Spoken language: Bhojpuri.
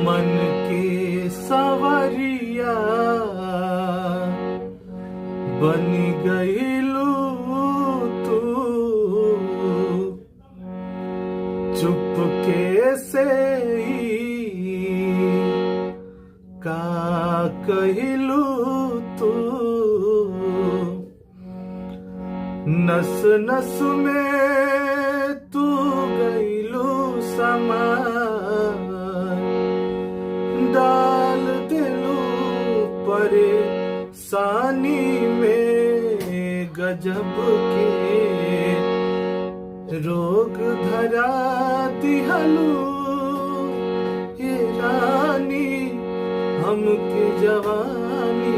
मन के सवरिया बन गईलू तू, चुपके से का कहलू तू, नस नस में तू गईलू समा, डाल दिलू परेशानी में गजब के रोग धरा दिहलू हे रानी हमके जवानी